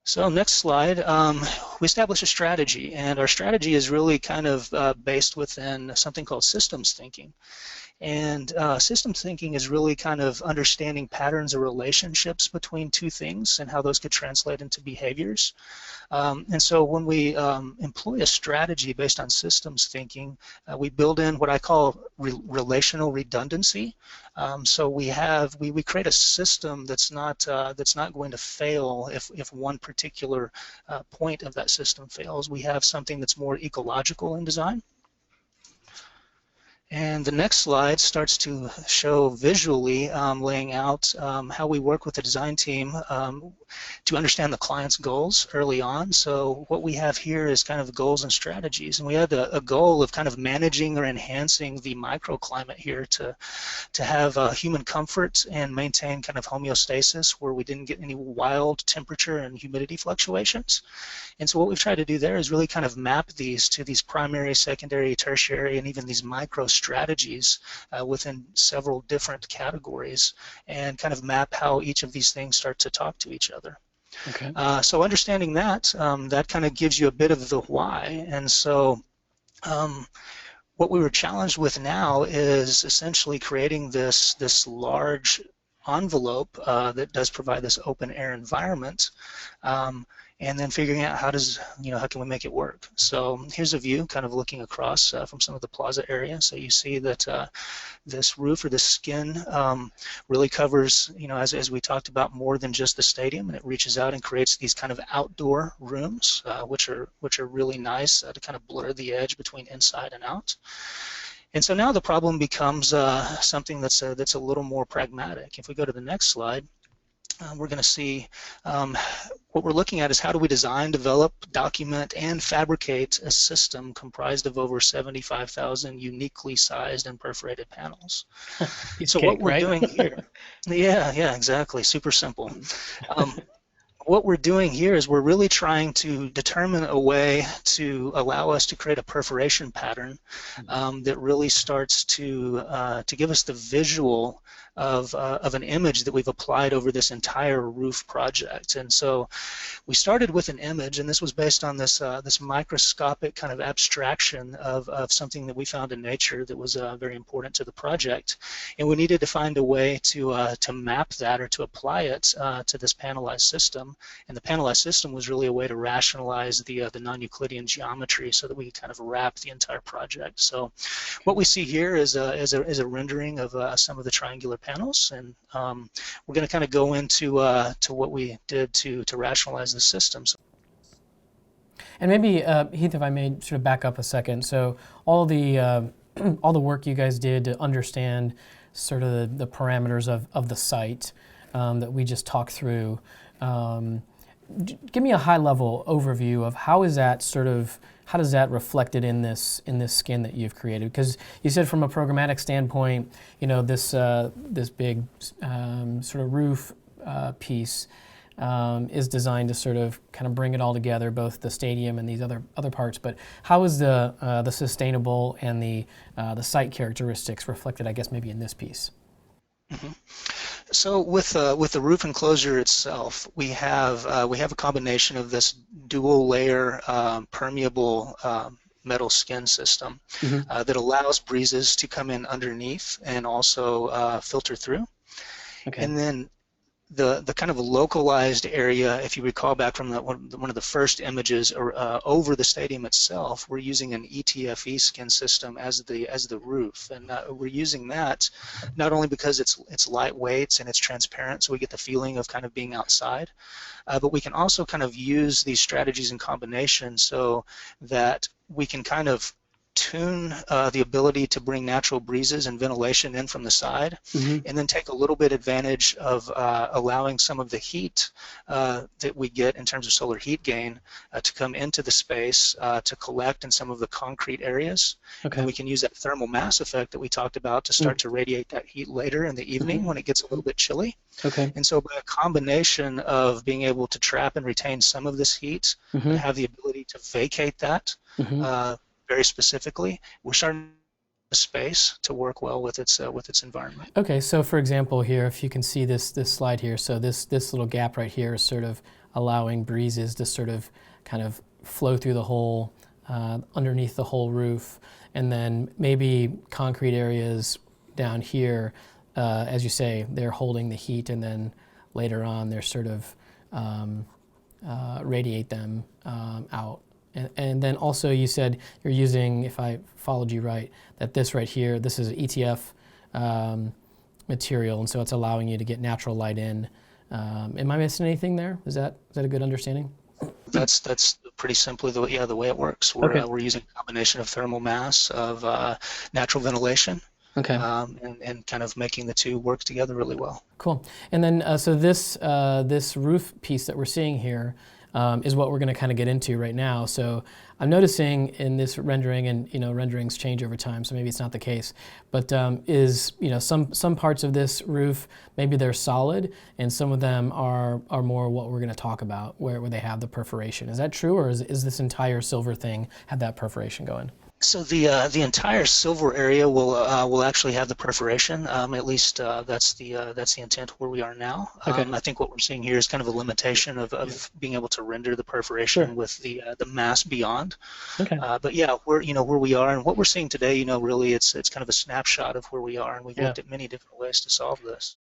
So next slide, we establish a strategy, and our strategy is really kind of based within something called systems thinking. And systems thinking is really kind of understanding patterns or relationships between two things and how those could translate into behaviors. And so when we employ a strategy based on systems thinking, we build in what I call relational redundancy. So we create a system that's not going to fail if one particular point of that system fails. We have something that's more ecological in design. And the next slide starts to show visually laying out how we work with the design team to understand the client's goals early on. So what we have here is kind of goals and strategies, and we had a goal of kind of managing or enhancing the microclimate here to have human comfort and maintain kind of homeostasis where we didn't get any wild temperature and humidity fluctuations. And so what we've tried to do there is really kind of map these to these primary, secondary, tertiary, and even these micro strategies within several different categories, and kind of map how each of these things start to talk to each other. Okay. So understanding that, that kind of gives you a bit of the why. And so what we were challenged with now is essentially creating this large envelope that does provide this open air environment, and then figuring out how can we make it work. So here's a view kind of looking across from some of the plaza area. So you see that this roof or this skin really covers, as we talked about, more than just the stadium, and it reaches out and creates these kind of outdoor rooms, which are really nice to kind of blur the edge between inside and out. And so now the problem becomes something that's a little more pragmatic. If we go to the next slide, we're going to see what we're looking at is how do we design, develop, document, and fabricate a system comprised of over 75,000 uniquely sized and perforated panels. So what we're doing here, yeah, exactly, super simple. What we're doing here is we're really trying to determine a way to allow us to create a perforation pattern that really starts to give us the visual of an image that we've applied over this entire roof project. And so we started with an image, and this was based on this microscopic kind of abstraction of something that we found in nature that was very important to the project, and we needed to find a way to map that or to apply it to this panelized system. And the panelized system was really a way to rationalize the non-Euclidean geometry so that we could kind of wrap the entire project. So what we see here is a rendering of some of the triangular panels, and we're going to kind of go into to what we did to rationalize the system. And maybe, Heath, if I may sort of back up a second. So all the work you guys did to understand sort of the parameters of the site that we just talked through, give me a high-level overview of how does that reflected in this skin that you've created? Because you said from a programmatic standpoint, this big sort of roof piece is designed to sort of kind of bring it all together, both the stadium and these other parts. But how is the sustainable and the site characteristics reflected, I guess, maybe in this piece? Mm-hmm. So with the roof enclosure itself, we have a combination of this dual layer permeable metal skin system that allows breezes to come in underneath and also filter through. Okay. And then the kind of localized area, if you recall back from one of the first images over the stadium itself, we're using an ETFE skin system as the roof, and we're using that not only because it's lightweight and it's transparent, so we get the feeling of kind of being outside, but we can also kind of use these strategies in combination so that we can kind of tune the ability to bring natural breezes and ventilation in from the side, and then take a little bit advantage of allowing some of the heat that we get in terms of solar heat gain to come into the space to collect in some of the concrete areas. Okay. And we can use that thermal mass effect that we talked about to start to radiate that heat later in the evening when it gets a little bit chilly. Okay. And so by a combination of being able to trap and retain some of this heat, have the ability to vacate that very specifically, we're starting space to work well with its environment. Okay, so for example here, if you can see this slide here, so this little gap right here is sort of allowing breezes to sort of kind of flow through the hole, underneath the whole roof, and then maybe concrete areas down here, as you say, they're holding the heat, and then later on they're sort of radiate them out. And then also you said you're using, if I followed you right, that this right here, this is ETF material, and so it's allowing you to get natural light in. Am I missing anything there? Is that a good understanding? That's pretty simply the way it works. We're using a combination of thermal mass, of natural ventilation, Okay. and kind of making the two work together really well. Cool. And then so this roof piece that we're seeing here is what we're going to kind of get into right now. So I'm noticing in this rendering, and renderings change over time, so maybe it's not the case, but is some parts of this roof, maybe they're solid, and some of them are more what we're going to talk about, where they have the perforation. Is that true, or is this entire silver thing have that perforation going? So the entire silver area will actually have the perforation. At least that's the intent where we are now. Okay. I think what we're seeing here is kind of a limitation of being able to render the perforation with the mass beyond. Okay. But yeah, where we are and what we're seeing today, really it's kind of a snapshot of where we are, and we've looked at many different ways to solve this.